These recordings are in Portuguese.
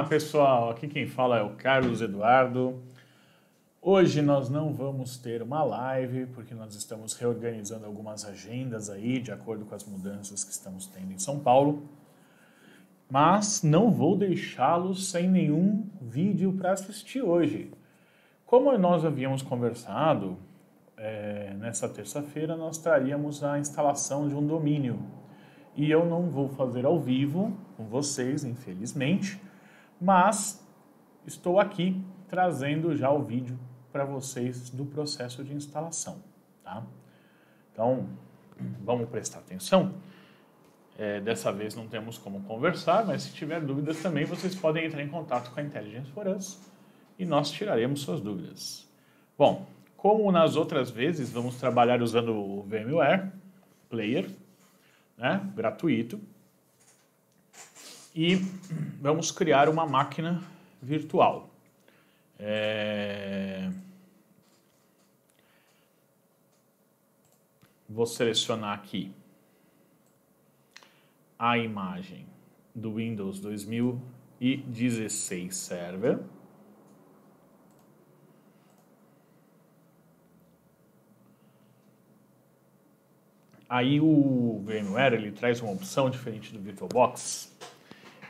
Olá pessoal, aqui quem fala é o Carlos Eduardo. Hoje nós não vamos ter uma live porque nós estamos reorganizando algumas agendas aí de acordo com as mudanças que estamos tendo em São Paulo. Mas não vou deixá-los sem nenhum vídeo para assistir hoje. Como nós havíamos conversado, nessa terça-feira nós traríamos a instalação de um domínio. E eu não vou fazer ao vivo com vocês, infelizmente, mas estou aqui trazendo já o vídeo para vocês do processo de instalação, tá? Então, vamos prestar atenção. Dessa vez não temos como conversar, mas se tiver dúvidas também, vocês podem entrar em contato com a Intelligence for Us e nós tiraremos suas dúvidas. Bom, como nas outras vezes, vamos trabalhar usando o VMware Player, né, gratuito, e vamos criar uma máquina virtual. Vou selecionar aqui a imagem do Windows 2016 Server. Aí o VMware ele traz uma opção diferente do VirtualBox,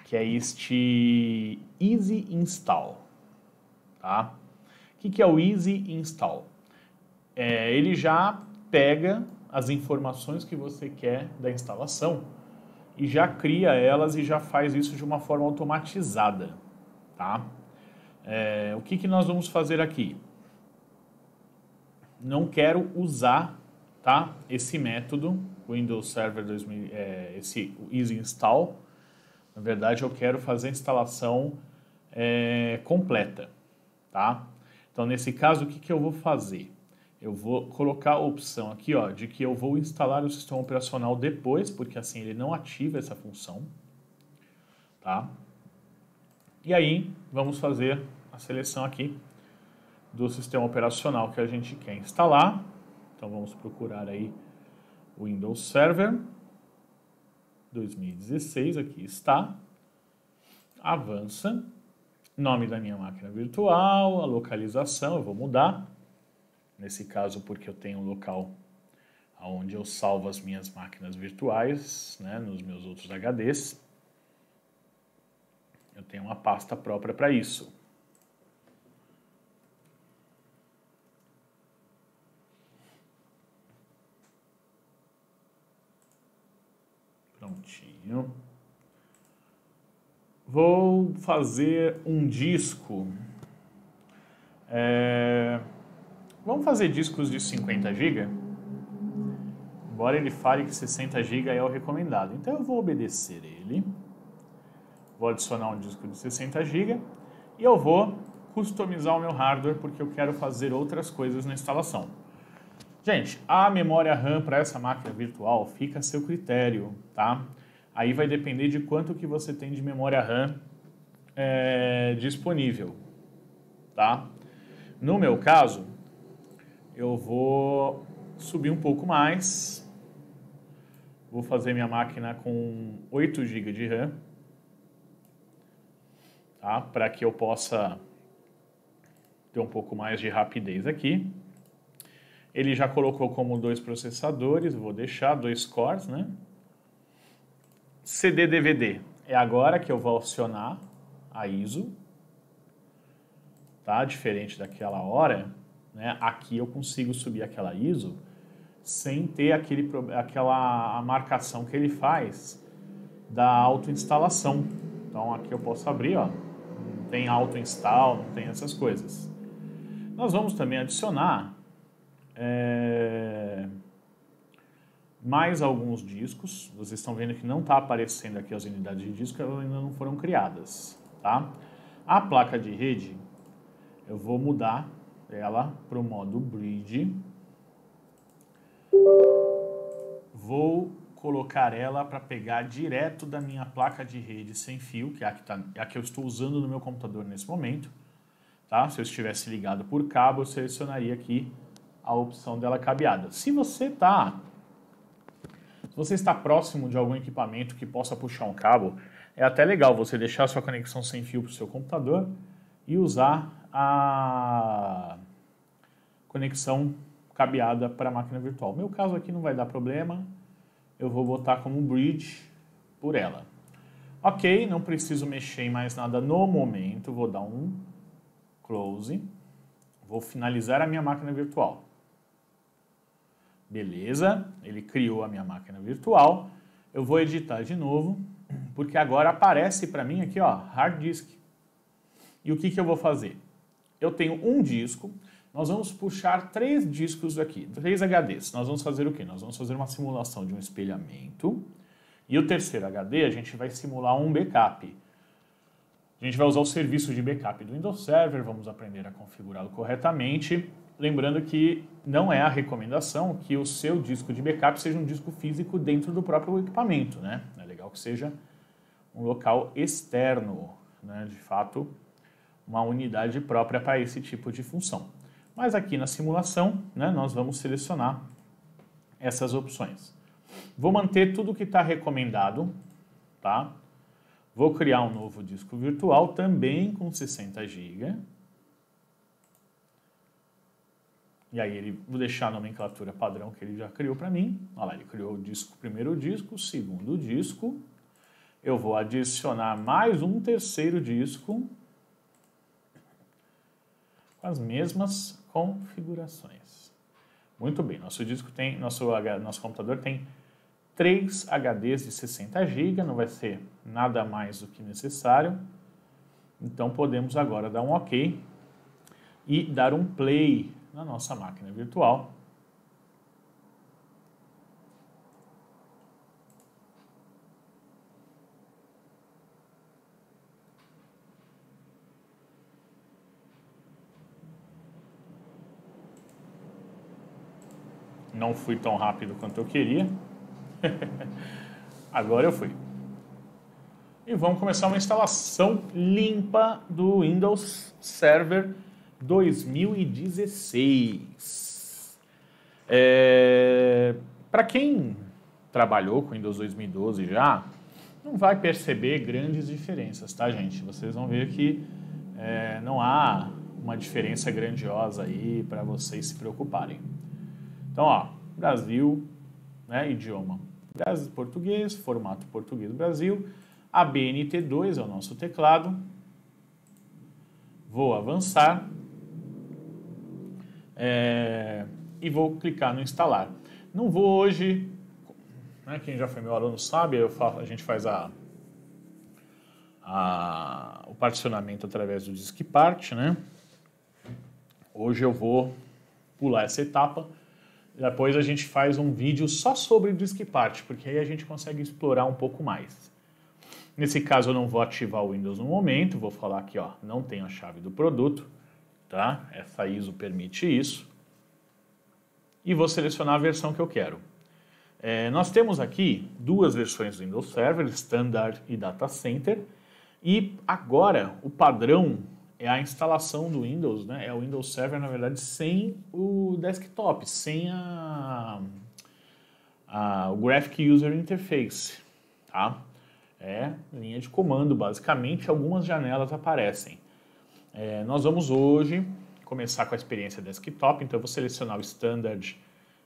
que é este Easy Install. Tá? O que é o Easy Install? Ele já pega as informações que você quer da instalação e já cria elas e já faz isso de uma forma automatizada. Tá? O que nós vamos fazer aqui? Não quero usar, tá, esse método, Windows Server 2000, esse Easy Install. Na verdade, eu quero fazer a instalação completa. Tá? Então, nesse caso, o que eu vou fazer? Eu vou colocar a opção aqui, ó, de que eu vou instalar o sistema operacional depois, porque assim ele não ativa essa função. Tá? E aí, vamos fazer a seleção aqui do sistema operacional que a gente quer instalar. Então, vamos procurar aí o Windows Server 2016, aqui está. Avança. Nome da minha máquina virtual, a localização, eu vou mudar. Nesse caso, porque eu tenho um local onde eu salvo as minhas máquinas virtuais, né, nos meus outros HDs. Eu tenho uma pasta própria para isso. Prontinho. Vou fazer um disco. Vamos fazer discos de 50 GB? Embora ele fale que 60 GB é o recomendado. Então eu vou obedecer ele. Vou adicionar um disco de 60 GB. E eu vou customizar o meu hardware porque eu quero fazer outras coisas na instalação. Gente, a memória RAM para essa máquina virtual fica a seu critério, tá? Aí vai depender de quanto que você tem de memória RAM disponível, tá? No meu caso, eu vou subir um pouco mais. Vou fazer minha máquina com 8 GB de RAM, tá? Para que eu possa ter um pouco mais de rapidez aqui. Ele já colocou como 2 processadores, vou deixar 2 cores, né? CD DVD, é agora que eu vou acionar a ISO, tá? Diferente daquela hora, né? Aqui eu consigo subir aquela ISO sem ter aquela marcação que ele faz da autoinstalação. Então aqui eu posso abrir, ó, não tem autoinstall, não tem essas coisas. Nós vamos também adicionar mais alguns discos. Vocês estão vendo que não está aparecendo aqui as unidades de disco, elas ainda não foram criadas, tá? A placa de rede, eu vou mudar ela para o modo Bridge. Vou colocar ela para pegar direto da minha placa de rede sem fio, que é a que eu estou usando no meu computador nesse momento, tá? Se eu estivesse ligado por cabo, eu selecionaria aqui a opção dela cabeada. Se você está próximo de algum equipamento que possa puxar um cabo, É até legal você deixar a sua conexão sem fio para o seu computador e usar a conexão cabeada para a máquina virtual. No meu caso aqui não vai dar problema, eu vou botar como bridge por ela. Ok, não preciso mexer em mais nada no momento, vou dar um close, vou finalizar a minha máquina virtual. Beleza, ele criou a minha máquina virtual, eu vou editar de novo, porque agora aparece para mim aqui, ó, hard disk. E o que eu vou fazer? Eu tenho um disco, nós vamos puxar 3 discos aqui, 3 HDs. Nós vamos fazer o quê? Nós vamos fazer uma simulação de um espelhamento. E o terceiro HD a gente vai simular um backup. A gente vai usar o serviço de backup do Windows Server, vamos aprender a configurá-lo corretamente. Lembrando que não é a recomendação que o seu disco de backup seja um disco físico dentro do próprio equipamento, né? É legal que seja um local externo, né? De fato, uma unidade própria para esse tipo de função. Mas aqui na simulação, né, nós vamos selecionar essas opções. Vou manter tudo que está recomendado, tá? Vou criar um novo disco virtual também com 60 GB. E aí vou deixar a nomenclatura padrão que ele já criou para mim. Olha lá, ele criou o disco, primeiro disco, segundo disco. Eu vou adicionar mais um terceiro disco com as mesmas configurações. Muito bem, nosso computador tem 3 HDs de 60 GB, não vai ser nada mais do que necessário. Então podemos agora dar um OK e dar um play na nossa máquina virtual. Não fui tão rápido quanto eu queria. Agora eu fui. E vamos começar uma instalação limpa do Windows Server 2016. Para quem trabalhou com Windows 2012 já, não vai perceber grandes diferenças, tá, gente? Vocês vão ver que não há uma diferença grandiosa aí para vocês se preocuparem. Então, ó, Brasil, né, idioma português, formato português Brasil, ABNT2 é o nosso teclado. Vou avançar e vou clicar no instalar. Não vou hoje, né, quem já foi meu aluno sabe, a gente faz o particionamento através do DiskPart, né? Hoje eu vou pular essa etapa. Depois a gente faz um vídeo só sobre o DiskPart, porque aí a gente consegue explorar um pouco mais. Nesse caso eu não vou ativar o Windows no momento, vou falar aqui, ó, não tenho a chave do produto, tá? Essa ISO permite isso. E vou selecionar a versão que eu quero. Nós temos aqui 2 versões do Windows Server, Standard e Data Center, e agora o padrão é a instalação do Windows, né? É o Windows Server, na verdade, sem o desktop, sem o Graphic User Interface, tá? É linha de comando, basicamente, algumas janelas aparecem. Nós vamos hoje começar com a experiência desktop, então eu vou selecionar o Standard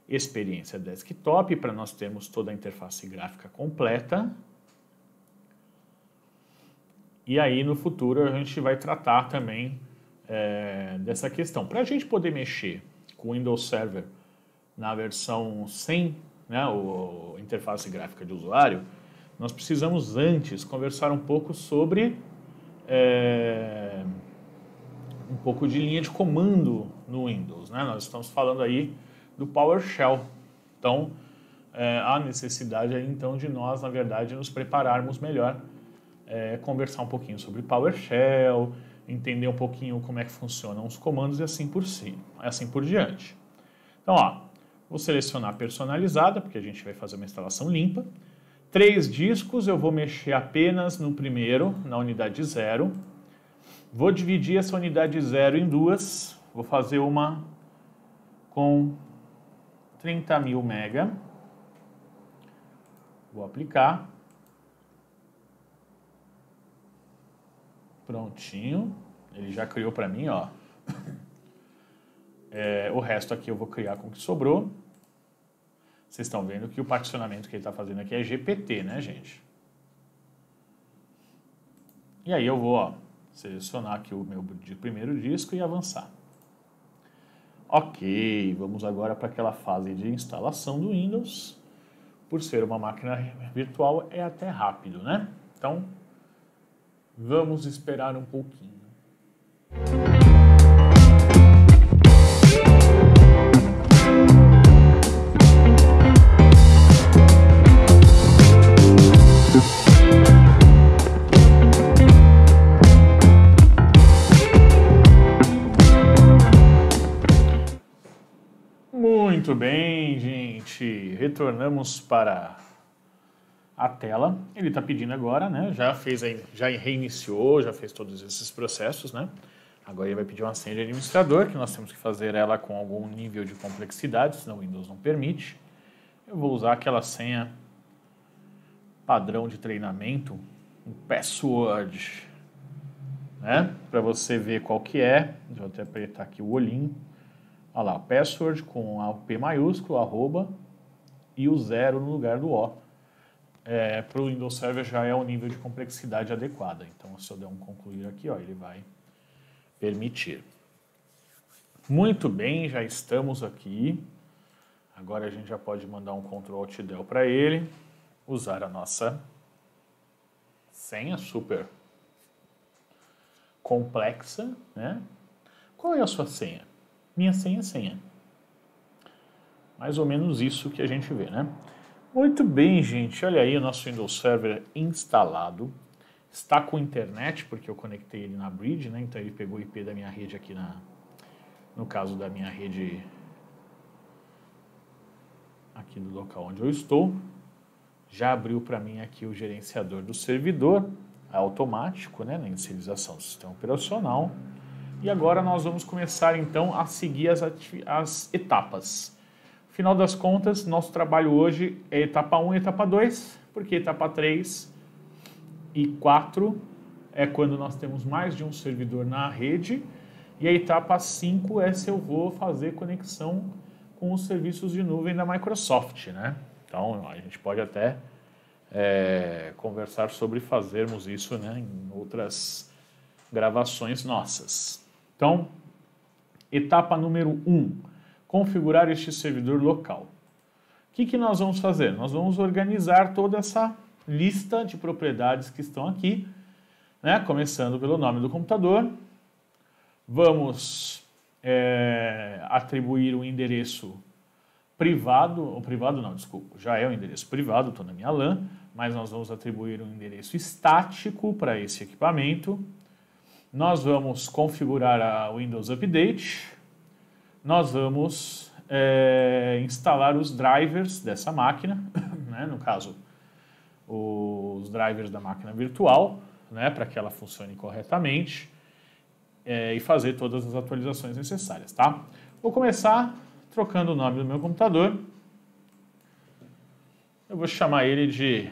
Experiência Desktop para nós termos toda a interface gráfica completa. E aí, no futuro, a gente vai tratar também dessa questão. Para a gente poder mexer com o Windows Server na versão sem, né, a interface gráfica de usuário, nós precisamos antes conversar um pouco sobre um pouco de linha de comando no Windows, né? Nós estamos falando aí do PowerShell. Então, há necessidade aí, então, de nós, na verdade, nos prepararmos melhor, conversar um pouquinho sobre PowerShell, entender um pouquinho como é que funcionam os comandos e assim por diante. Então, ó, vou selecionar personalizada, porque a gente vai fazer uma instalação limpa. 3 discos, eu vou mexer apenas no primeiro, na unidade 0. Vou dividir essa unidade 0 em 2. Vou fazer uma com 30.000 MB. Vou aplicar. Prontinho. Ele já criou para mim, ó. O resto aqui eu vou criar com o que sobrou. Vocês estão vendo que o particionamento que ele está fazendo aqui é GPT, né, gente? E aí eu vou, ó, selecionar aqui o meu primeiro disco e avançar. Ok, vamos agora para aquela fase de instalação do Windows. Por ser uma máquina virtual, é até rápido, né? Então, vamos esperar um pouquinho. Muito bem, gente. Retornamos para a tela. Ele está pedindo agora, né? Já reiniciou, já fez todos esses processos, né? Agora ele vai pedir uma senha de administrador, que nós temos que fazer ela com algum nível de complexidade, senão o Windows não permite. Eu vou usar aquela senha padrão de treinamento, um password, né? Para você ver qual que é. Vou até apertar aqui o olhinho. Olha lá, password com a P maiúsculo, arroba, e o 0 no lugar do O. Para o Windows Server já é o nível de complexidade adequada. Então, se eu der um concluir aqui, ó, ele vai permitir. Muito bem, já estamos aqui. Agora a gente já pode mandar um Ctrl Alt Del para ele. Usar a nossa senha super complexa, né? Qual é a sua senha? Minha senha é senha. Mais ou menos isso que a gente vê, né? Muito bem, gente. Olha aí o nosso Windows Server instalado. Está com internet, porque eu conectei ele na Bridge, né? Então ele pegou o IP da minha rede aqui no caso da minha rede aqui do local onde eu estou. Já abriu para mim aqui o gerenciador do servidor, automático, né? Na inicialização do sistema operacional. E agora nós vamos começar, então, a seguir as etapas. Final das contas, nosso trabalho hoje é etapa 1 e etapa 2, porque etapa 3 e 4 é quando nós temos mais de um servidor na rede, e a etapa 5 é se eu vou fazer conexão com os serviços de nuvem da Microsoft, né? Então, a gente pode até conversar sobre fazermos isso, né, em outras gravações nossas. Então, etapa número 1, configurar este servidor local. O que nós vamos fazer? Nós vamos organizar toda essa lista de propriedades que estão aqui, né? Começando pelo nome do computador. Vamos atribuir um endereço privado, ou privado não, desculpa, já é um endereço privado, estou na minha LAN, mas nós vamos atribuir um endereço estático para esse equipamento. Nós vamos configurar a Windows Update, nós vamos instalar os drivers dessa máquina, né? No caso, os drivers da máquina virtual, né? Para que ela funcione corretamente, e fazer todas as atualizações necessárias, tá? Vou começar trocando o nome do meu computador. Eu vou chamar ele de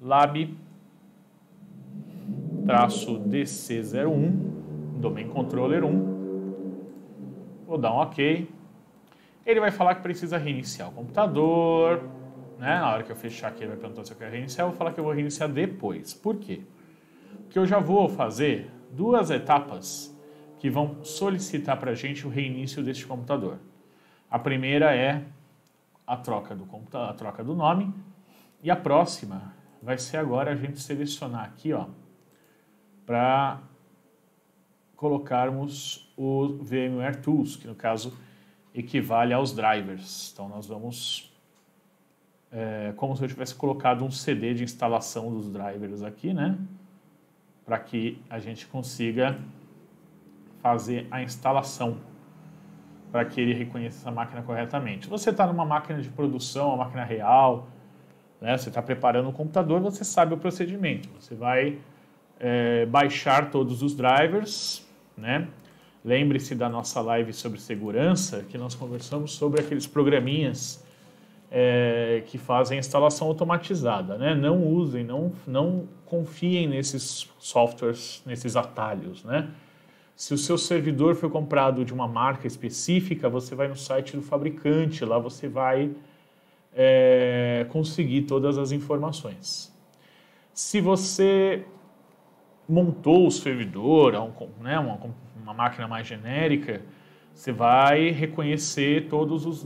lab-dc01, domain controller 1. Vou dar um OK. Ele vai falar que precisa reiniciar o computador, né? Na hora que eu fechar aqui, ele vai perguntar se eu quero reiniciar. Eu vou falar que eu vou reiniciar depois. Por quê? Porque eu já vou fazer duas etapas que vão solicitar para a gente o reinício deste computador. A primeira é a troca do nome, e a próxima vai ser agora a gente selecionar aqui, ó, para colocarmos o VMware Tools, que no caso equivale aos drivers. Então nós vamos, como se eu tivesse colocado um CD de instalação dos drivers aqui, né, para que a gente consiga fazer a instalação, para que ele reconheça essa máquina corretamente. Se você está numa máquina de produção, uma máquina real, né, você está preparando o computador, você sabe o procedimento. Você vai baixar todos os drivers, né? Lembre-se da nossa live sobre segurança, que nós conversamos sobre aqueles programinhas que fazem a instalação automatizada, né? Não usem, não confiem nesses softwares, nesses atalhos, né? Se o seu servidor foi comprado de uma marca específica, você vai no site do fabricante, lá você vai conseguir todas as informações. Se você montou o servidor, né, uma máquina mais genérica, você vai reconhecer todos os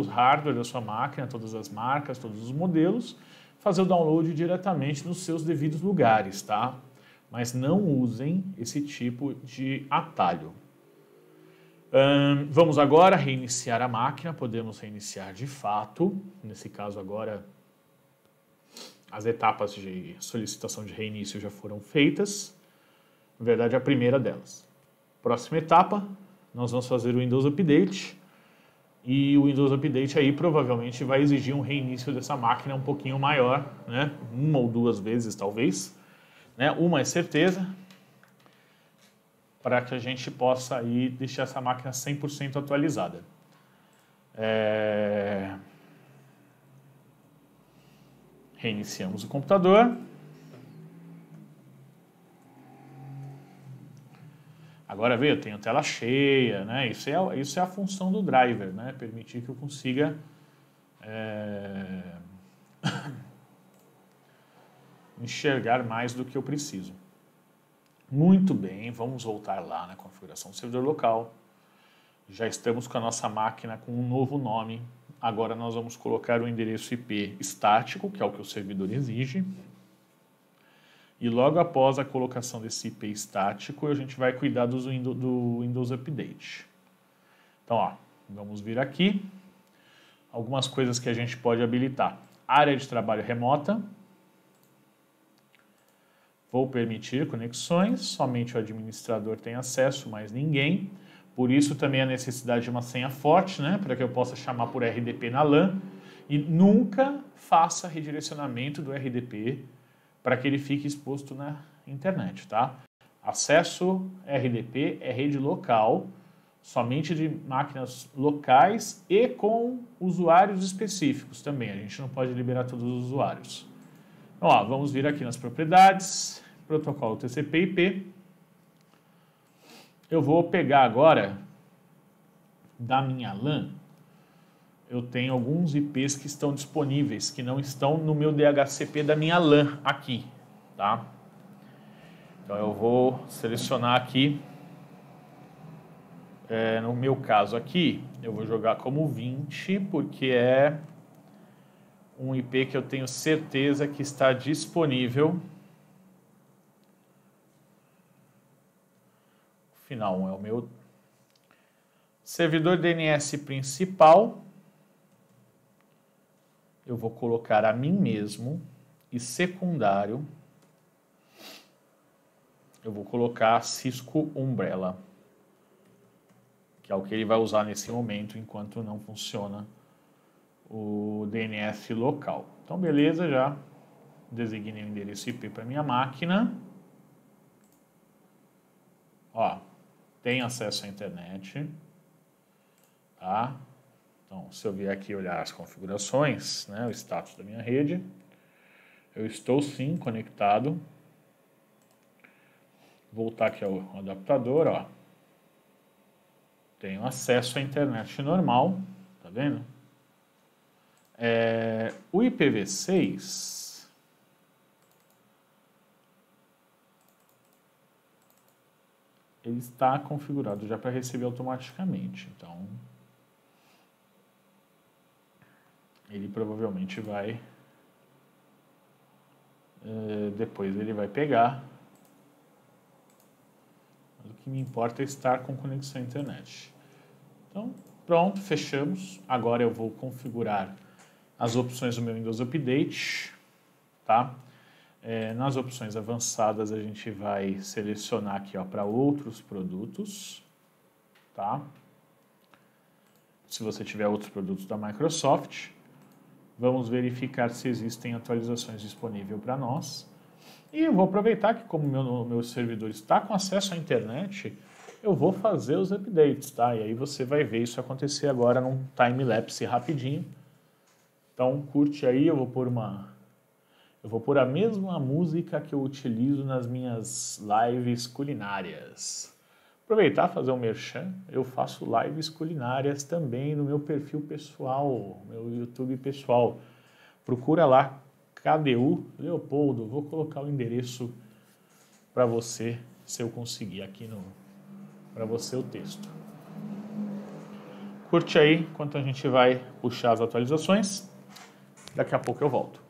hardware da sua máquina, todas as marcas, todos os modelos, fazer o download diretamente nos seus devidos lugares, tá? Mas não usem esse tipo de atalho. Vamos agora reiniciar a máquina, podemos reiniciar de fato, nesse caso agora as etapas de solicitação de reinício já foram feitas, na verdade a primeira delas. Próxima etapa, nós vamos fazer o Windows Update, e o Windows Update aí provavelmente vai exigir um reinício dessa máquina um pouquinho maior, né? 1 ou 2 vezes talvez, né? Uma é certeza, para que a gente possa aí deixar essa máquina 100% atualizada. Reiniciamos o computador. Agora veio, eu tenho tela cheia, né? Isso é a função do driver, né? Permitir que eu consiga enxergar mais do que eu preciso. Muito bem, vamos voltar lá na configuração do servidor local. Já estamos com a nossa máquina com um novo nome. Agora nós vamos colocar o endereço IP estático, que é o que o servidor exige. E logo após a colocação desse IP estático, a gente vai cuidar do Windows Update. Então, ó, vamos vir aqui. Algumas coisas que a gente pode habilitar. Área de trabalho remota. Vou permitir conexões, somente o administrador tem acesso, mais ninguém. Por isso também a necessidade de uma senha forte, né, para que eu possa chamar por RDP na LAN. E nunca faça redirecionamento do RDP para que ele fique exposto na internet, tá? Acesso RDP é rede local, somente de máquinas locais e com usuários específicos também. A gente não pode liberar todos os usuários. Então, ó, vamos vir aqui nas propriedades, protocolo TCP/IP. Eu vou pegar agora da minha LAN. Eu tenho alguns IPs que estão disponíveis, que não estão no meu DHCP da minha LAN aqui, tá? Então eu vou selecionar aqui, no meu caso aqui, eu vou jogar como 20, porque é um IP que eu tenho certeza que está disponível. O final 1 é o meu servidor DNS principal. Eu vou colocar a mim mesmo, e secundário eu vou colocar Cisco Umbrella, que é o que ele vai usar nesse momento enquanto não funciona o DNS local. Então beleza, já designei o endereço IP para minha máquina. Ó, tem acesso à internet, tá? Então, se eu vier aqui olhar as configurações, né, o status da minha rede, eu estou sim conectado. Voltar aqui ao adaptador, ó. Tenho acesso à internet normal, tá vendo? O IPv6 ele está configurado já para receber automaticamente, então ele provavelmente vai, depois ele vai pegar. Mas o que me importa é estar com conexão à internet. Então, pronto, fechamos. Agora eu vou configurar as opções do meu Windows Update, tá? Nas opções avançadas a gente vai selecionar aqui, ó, para outros produtos, tá? Se você tiver outros produtos da Microsoft, vamos verificar se existem atualizações disponíveis para nós. E eu vou aproveitar que como meu servidor está com acesso à internet, eu vou fazer os updates, tá? E aí você vai ver isso acontecer agora num time-lapse rapidinho. Então curte aí, eu vou pôr a mesma música que eu utilizo nas minhas lives culinárias. Aproveitar e fazer um merchan, eu faço lives culinárias também no meu perfil pessoal, meu YouTube pessoal. Procura lá, KDU Leopoldo, vou colocar o endereço para você, se eu conseguir aqui para você o texto. Curte aí enquanto a gente vai puxar as atualizações. Daqui a pouco eu volto.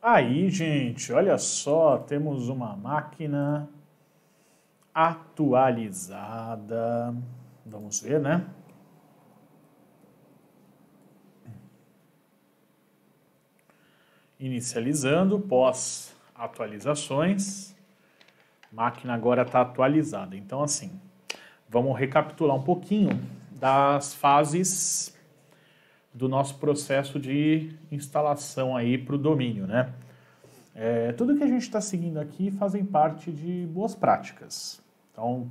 Aí, gente, olha só, temos uma máquina atualizada. Vamos ver, né? Inicializando, pós atualizações. A máquina agora está atualizada. Então, assim, vamos recapitular um pouquinho das fases do nosso processo de instalação aí para o domínio, né? Tudo que a gente está seguindo aqui fazem parte de boas práticas. Então,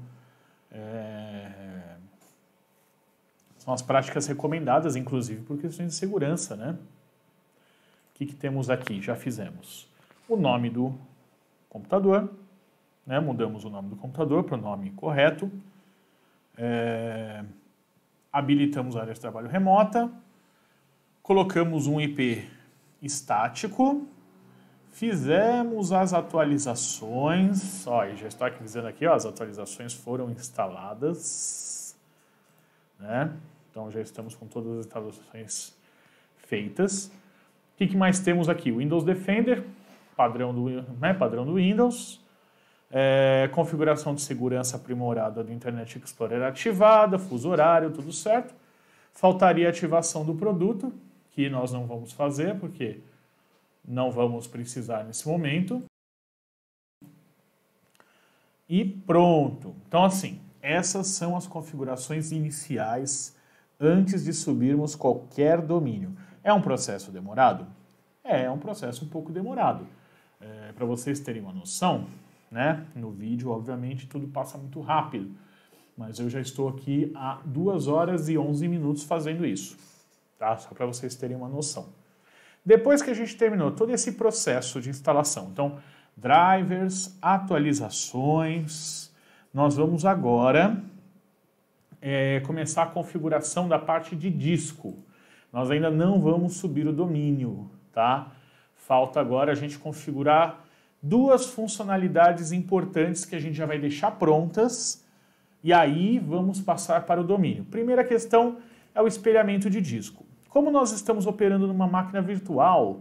são as práticas recomendadas, inclusive, por questões de segurança, né? O que temos aqui? Já fizemos o nome do computador, né? Mudamos o nome do computador para o nome correto. Habilitamos a área de trabalho remota. Colocamos um IP estático, fizemos as atualizações, e já estou aqui dizendo aqui, as atualizações foram instaladas, né? Então já estamos com todas as atualizações feitas. O que mais temos aqui? O Windows Defender, padrão do Windows, configuração de segurança aprimorada do Internet Explorer ativada, fuso horário, tudo certo. Faltaria a ativação do produto, que nós não vamos fazer, porque não vamos precisar nesse momento. E pronto. Então, assim, essas são as configurações iniciais antes de subirmos qualquer domínio. É um processo demorado? É um processo um pouco demorado. Para vocês terem uma noção, né? No vídeo, obviamente, tudo passa muito rápido. Mas eu já estou aqui há 2 horas e 11 minutos fazendo isso, tá? Só para vocês terem uma noção. Depois que a gente terminou todo esse processo de instalação, então, drivers, atualizações, nós vamos agora começar a configuração da parte de disco. Nós ainda não vamos subir o domínio, tá? Falta agora a gente configurar 2 funcionalidades importantes que a gente já vai deixar prontas. E aí vamos passar para o domínio. Primeira questão é o espelhamento de disco. Como nós estamos operando numa máquina virtual,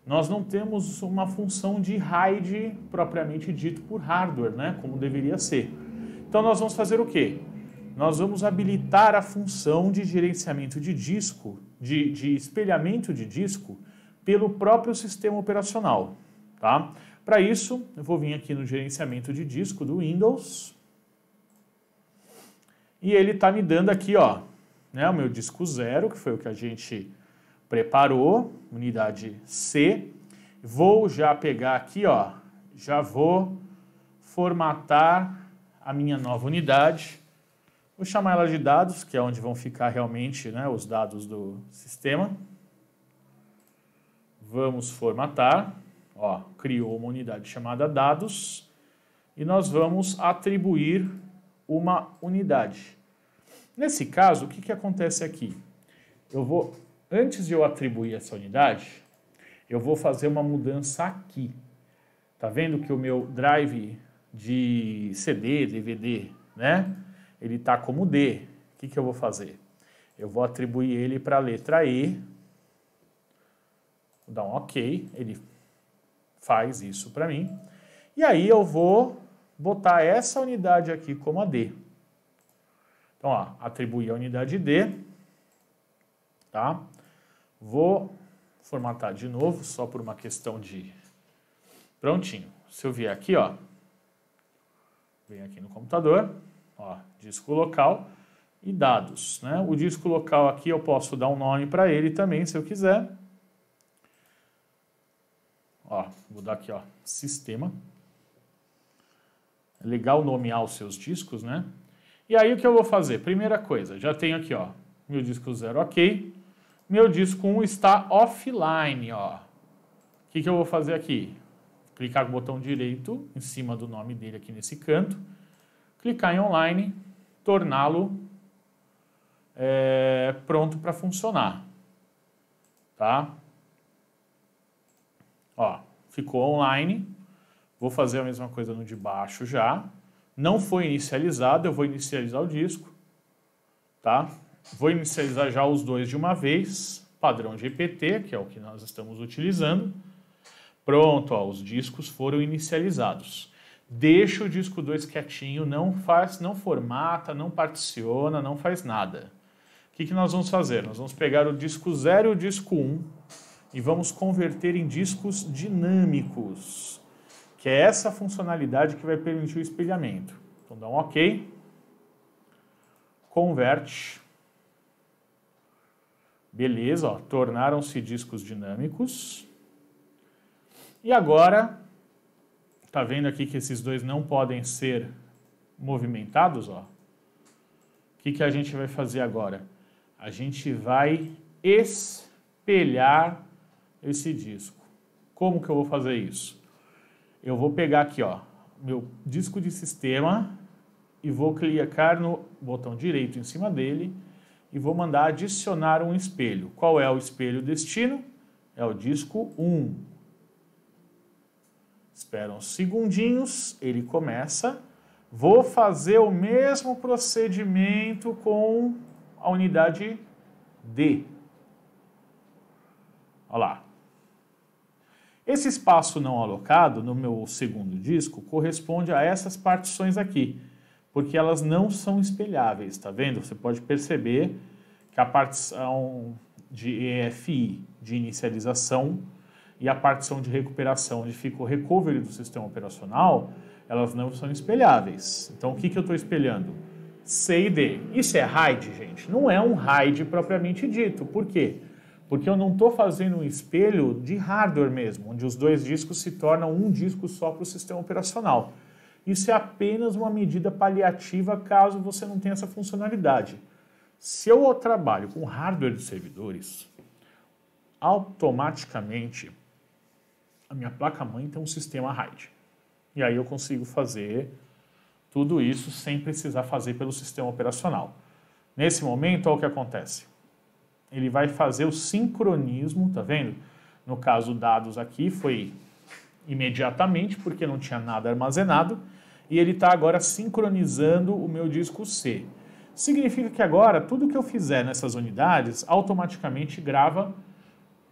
nós não temos uma função de RAID propriamente dito por hardware, né? Como deveria ser. Então nós vamos fazer o quê? Nós vamos habilitar a função de gerenciamento de disco, de espelhamento de disco, pelo próprio sistema operacional, tá? Para isso, eu vou vir aqui no gerenciamento de disco do Windows. E ele está me dando aqui, ó, né, o meu disco 0, que foi o que a gente preparou, unidade C. Vou já pegar aqui, ó, já vou formatar a minha nova unidade. Vou chamar ela de dados, que é onde vão ficar realmente, né, os dados do sistema. Vamos formatar. Ó, criou uma unidade chamada dados. E nós vamos atribuir uma unidade. Nesse caso, o que acontece aqui? Antes de eu atribuir essa unidade, eu vou fazer uma mudança aqui. Tá vendo que o meu drive de CD, DVD, né? Ele tá como D. O que eu vou fazer? Eu vou atribuir ele para a letra E. Vou dar um OK. Ele faz isso para mim. E aí eu vou botar essa unidade aqui como a D. Então, ó, atribuir a unidade D. Tá? Vou formatar de novo, só por uma questão de... Prontinho. Se eu vier aqui, ó, vem aqui no computador, ó, disco local e dados, né? O disco local aqui eu posso dar um nome para ele também, se eu quiser. Ó, vou dar aqui, ó, sistema. É legal nomear os seus discos, né? E aí o que eu vou fazer? Primeira coisa, já tenho aqui, ó, meu disco 0 OK. Meu disco 1 está offline, ó. O que eu vou fazer aqui? Clicar com o botão direito em cima do nome dele aqui nesse canto, clicar em online, torná-lo pronto para funcionar. Tá? Ó, ficou online. Vou fazer a mesma coisa no de baixo já. Não foi inicializado, eu vou inicializar o disco. Tá? Vou inicializar já os dois de uma vez, padrão GPT, que é o que nós estamos utilizando. Pronto, ó, os discos foram inicializados. Deixa o disco 2 quietinho, não formata, não particiona, não faz nada. O que nós vamos fazer? Nós vamos pegar o disco 0 e o disco 1 e vamos converter em discos dinâmicos, que é essa funcionalidade que vai permitir o espelhamento. Então dá um OK, converte. Beleza, ó, tornaram-se discos dinâmicos. E agora, tá vendo aqui que esses dois não podem ser movimentados, ó? O que a gente vai fazer agora? A gente vai espelhar esse disco. Como que eu vou fazer isso? Eu vou pegar aqui, ó, meu disco de sistema e vou clicar no botão direito em cima dele e vou mandar adicionar um espelho. Qual é o espelho destino? É o disco 1. Espera uns segundinhos, ele começa. Vou fazer o mesmo procedimento com a unidade D. Olha lá. Esse espaço não alocado no meu segundo disco corresponde a essas partições aqui, porque elas não são espelháveis, tá vendo? Você pode perceber que a partição de EFI, de inicialização, e a partição de recuperação, onde fica o recovery do sistema operacional, elas não são espelháveis. Então, o que eu estou espelhando? C e D. Isso é RAID, gente? Não é um RAID propriamente dito. Por quê? Porque eu não estou fazendo um espelho de hardware mesmo, onde os dois discos se tornam um disco só para o sistema operacional. Isso é apenas uma medida paliativa caso você não tenha essa funcionalidade. Se eu trabalho com hardware de servidores, automaticamente a minha placa-mãe tem um sistema RAID. E aí eu consigo fazer tudo isso sem precisar fazer pelo sistema operacional. Nesse momento, olha o que acontece. Ele vai fazer o sincronismo, tá vendo? No caso, dados aqui foi imediatamente, porque não tinha nada armazenado, e ele está agora sincronizando o meu disco C. Significa que agora, tudo que eu fizer nessas unidades, automaticamente grava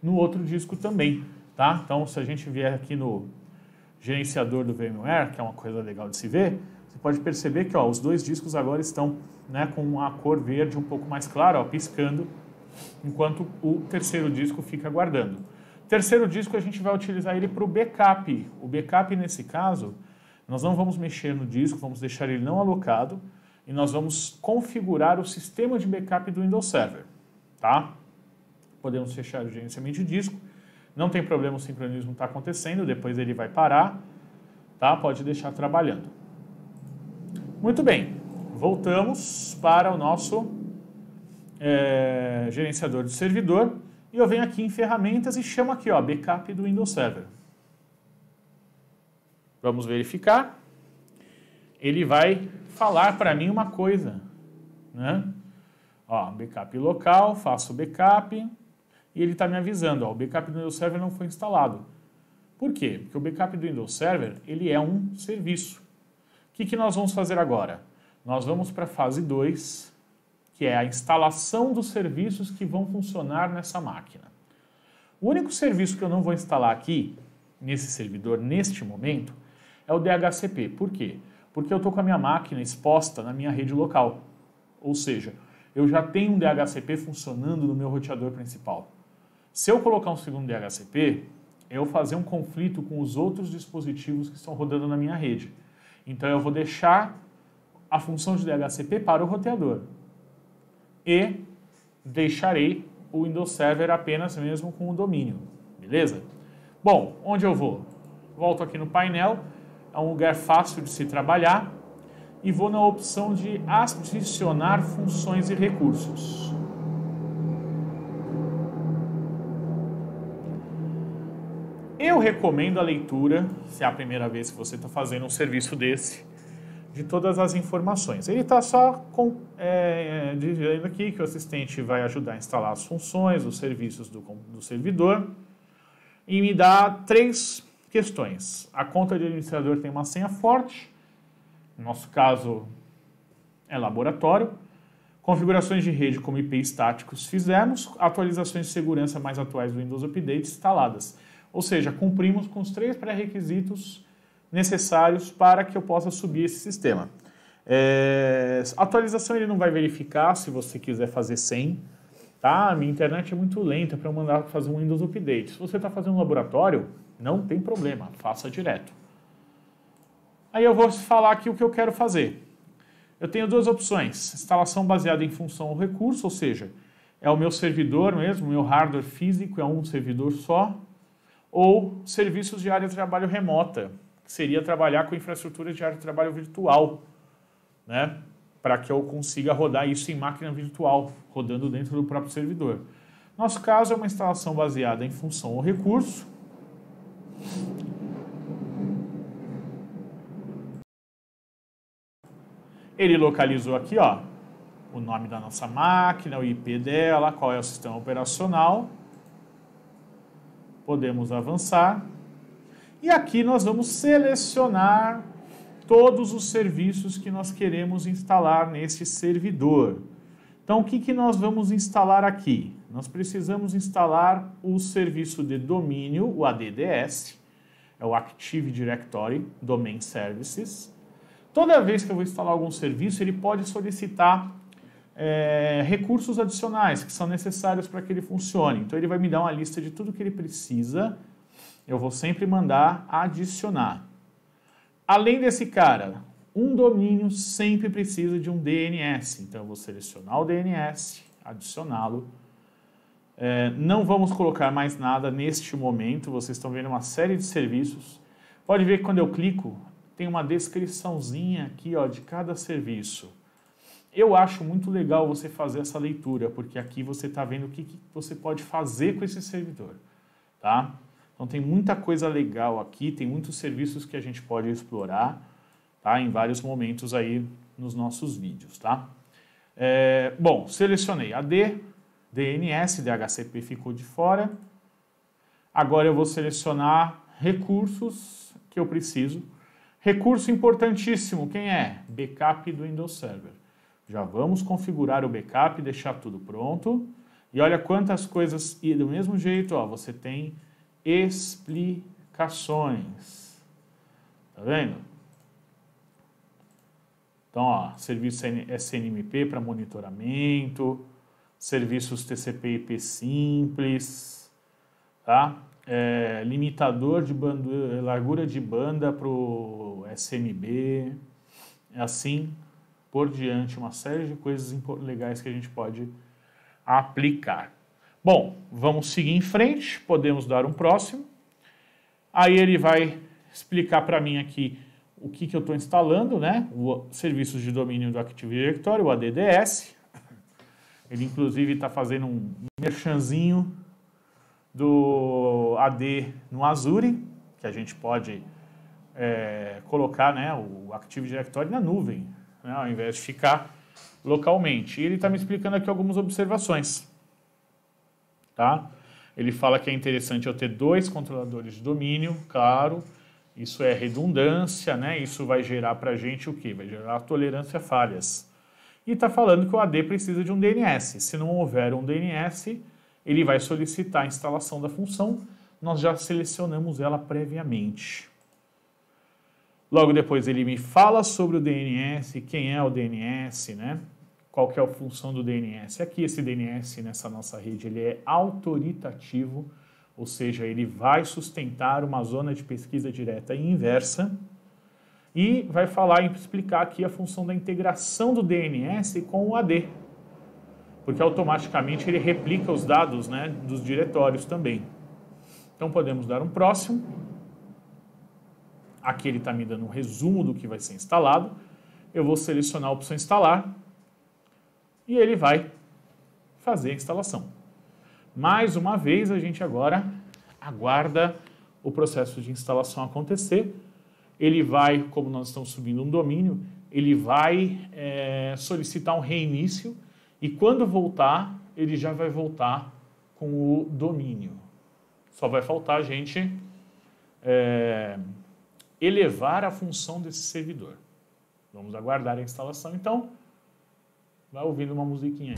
no outro disco também. Tá? Então, se a gente vier aqui no gerenciador do VMware, que é uma coisa legal de se ver, você pode perceber que ó, os dois discos agora estão, né, com a cor verde um pouco mais clara, ó, piscando, enquanto o terceiro disco fica guardando. O terceiro disco a gente vai utilizar ele para o backup. O backup, nesse caso, nós não vamos mexer no disco, vamos deixar ele não alocado e nós vamos configurar o sistema de backup do Windows Server. Tá? Podemos fechar o gerenciamento de disco. Não tem problema, o sincronismo está acontecendo, depois ele vai parar, tá? Pode deixar trabalhando. Muito bem, voltamos para o nosso gerenciador de servidor e eu venho aqui em ferramentas e chamo aqui, ó, backup do Windows Server. Vamos verificar. Ele vai falar para mim uma coisa, né? Ó, backup local, faço o backup e ele está me avisando, ó, o backup do Windows Server não foi instalado. Por quê? Porque o backup do Windows Server, ele é um serviço. O que nós vamos fazer agora? Nós vamos para a fase 2, que é a instalação dos serviços que vão funcionar nessa máquina. O único serviço que eu não vou instalar aqui, nesse servidor, neste momento, é o DHCP. Por quê? Porque eu estou com a minha máquina exposta na minha rede local. Ou seja, eu já tenho um DHCP funcionando no meu roteador principal. Se eu colocar um segundo DHCP, eu vou fazer um conflito com os outros dispositivos que estão rodando na minha rede. Então eu vou deixar a função de DHCP para o roteador e deixarei o Windows Server apenas mesmo com o domínio, beleza? Bom, onde eu vou? Volto aqui no painel, é um lugar fácil de se trabalhar e vou na opção de adicionar funções e recursos. Eu recomendo a leitura, se é a primeira vez que você está fazendo um serviço desse, de todas as informações. Ele está só dizendo aqui que o assistente vai ajudar a instalar as funções, os serviços do servidor e me dá 3 questões. A conta de administrador tem uma senha forte, no nosso caso é laboratório, configurações de rede como IP estáticos fizemos, atualizações de segurança mais atuais do Windows Update instaladas. Ou seja, cumprimos com os 3 pré-requisitos necessários para que eu possa subir esse sistema. Atualização ele não vai verificar se você quiser fazer sem. Tá? A minha internet é muito lenta para eu mandar fazer um Windows Update. Se você está fazendo um laboratório, não tem problema, faça direto. Aí eu vou falar aqui o que eu quero fazer. Eu tenho 2 opções. Instalação baseada em função ou recurso, ou seja, é o meu servidor mesmo, o meu hardware físico é um servidor só, ou serviços de área de trabalho remota, que seria trabalhar com infraestrutura de área de trabalho virtual, né? Para que eu consiga rodar isso em máquina virtual, rodando dentro do próprio servidor. Nosso caso é uma instalação baseada em função ou recurso. Ele localizou aqui, ó, o nome da nossa máquina, o IP dela, qual é o sistema operacional. Podemos avançar. E aqui nós vamos selecionar todos os serviços que nós queremos instalar neste servidor. Então, o que nós vamos instalar aqui? Nós precisamos instalar o serviço de domínio, o ADDS, é o Active Directory Domain Services. Toda vez que eu vou instalar algum serviço, ele pode solicitar recursos adicionais que são necessários para que ele funcione. Então ele vai me dar uma lista de tudo que ele precisa, eu vou sempre mandar adicionar. Além desse cara, um domínio sempre precisa de um DNS, então eu vou selecionar o DNS, adicioná-lo. Não vamos colocar mais nada neste momento, vocês estão vendo uma série de serviços. Pode ver que quando eu clico, tem uma descriçãozinha aqui, ó, de cada serviço. Eu acho muito legal você fazer essa leitura, porque aqui você está vendo o que você pode fazer com esse servidor, tá? Então tem muita coisa legal aqui, tem muitos serviços que a gente pode explorar, tá? Em vários momentos aí nos nossos vídeos, tá? Bom, selecionei AD, DNS, DHCP ficou de fora. Agora eu vou selecionar recursos que eu preciso. Recurso importantíssimo, quem é? Backup do Windows Server. Já vamos configurar o backup, deixar tudo pronto. E olha quantas coisas, e do mesmo jeito, ó, você tem explicações. Tá vendo? Então, ó, serviço SNMP para monitoramento, serviços TCP/IP simples, tá? Limitador de largura de banda para o SMB, assim por diante, uma série de coisas legais que a gente pode aplicar. Bom, vamos seguir em frente, podemos dar um próximo. Aí ele vai explicar para mim aqui o que eu estou instalando, né? O serviços de domínio do Active Directory, o ADDS. Ele inclusive está fazendo um merchanzinho do AD no Azure, que a gente pode colocar, né, o Active Directory na nuvem, né, ao invés de ficar localmente. E ele está me explicando aqui algumas observações. Tá? Ele fala que é interessante eu ter 2 controladores de domínio, claro, isso é redundância, né? Isso vai gerar para a gente o quê? Vai gerar tolerância a falhas. E está falando que o AD precisa de um DNS. Se não houver um DNS, ele vai solicitar a instalação da função. Nós já selecionamos ela previamente. Logo depois ele me fala sobre o DNS, quem é o DNS, né? Qual que é a função do DNS. Aqui esse DNS nessa nossa rede ele é autoritativo, ou seja, ele vai sustentar uma zona de pesquisa direta e inversa. E vai falar e explicar aqui a função da integração do DNS com o AD. Porque automaticamente ele replica os dados, né, dos diretórios também. Então podemos dar um próximo. Aqui ele está me dando um resumo do que vai ser instalado. Eu vou selecionar a opção instalar. E ele vai fazer a instalação. Mais uma vez a gente agora aguarda o processo de instalação acontecer. Ele vai, como nós estamos subindo um domínio, ele vai solicitar um reinício e quando voltar, ele já vai voltar com o domínio. Só vai faltar a gente elevar a função desse servidor. Vamos aguardar a instalação, então. Vai ouvindo uma musiquinha aí.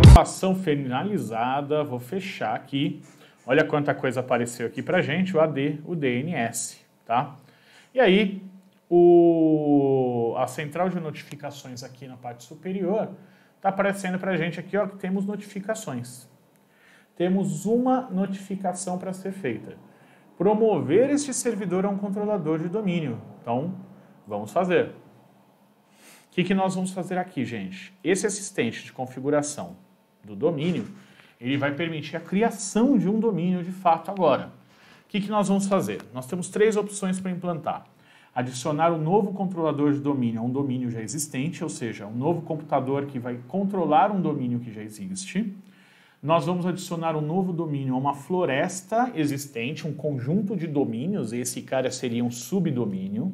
Instalação finalizada, vou fechar aqui. Olha quanta coisa apareceu aqui pra gente, o AD, o DNS, tá? E aí, a central de notificações aqui na parte superior tá aparecendo pra gente aqui, ó, que temos notificações. Temos uma notificação para ser feita. Promover este servidor a um controlador de domínio. Então, vamos fazer. O que nós vamos fazer aqui, gente? Esse assistente de configuração do domínio, ele vai permitir a criação de um domínio de fato agora. O que nós vamos fazer? Nós temos 3 opções para implantar. Adicionar um novo controlador de domínio a um domínio já existente, ou seja, um novo computador que vai controlar um domínio que já existe. Nós vamos adicionar um novo domínio a uma floresta existente, um conjunto de domínios, esse cara seria um subdomínio.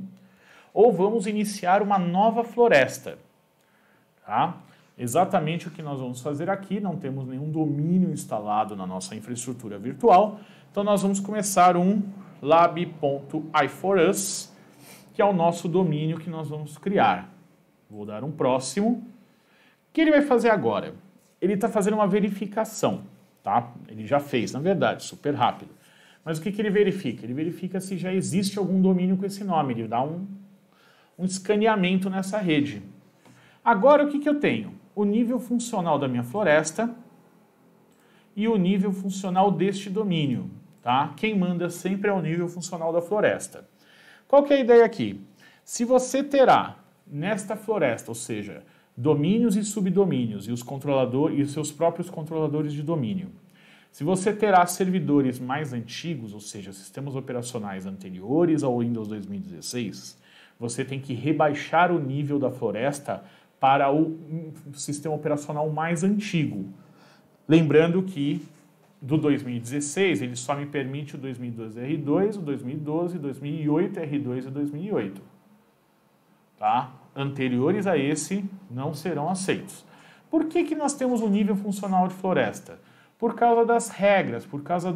Ou vamos iniciar uma nova floresta. Tá? Exatamente o que nós vamos fazer aqui, não temos nenhum domínio instalado na nossa infraestrutura virtual, então nós vamos começar um lab.i4us, que é o nosso domínio que nós vamos criar. Vou dar um próximo. O que ele vai fazer agora? Ele está fazendo uma verificação, tá? Ele já fez, na verdade, super rápido. Mas o que ele verifica? Ele verifica se já existe algum domínio com esse nome, ele dá um escaneamento nessa rede. Agora o que eu tenho? O nível funcional da minha floresta e o nível funcional deste domínio, tá? Quem manda sempre é o nível funcional da floresta. Qual que é a ideia aqui? Se você terá nesta floresta, ou seja, domínios e subdomínios e os controladores e os seus próprios controladores de domínio. Se você terá servidores mais antigos, ou seja, sistemas operacionais anteriores ao Windows 2016, você tem que rebaixar o nível da floresta para o sistema operacional mais antigo. Lembrando que do 2016 ele só me permite o 2012 R2, o 2012, 2008 R2 e 2008. Tá? Anteriores a esse não serão aceitos. Por que nós temos um nível funcional de floresta? Por causa das regras, por causa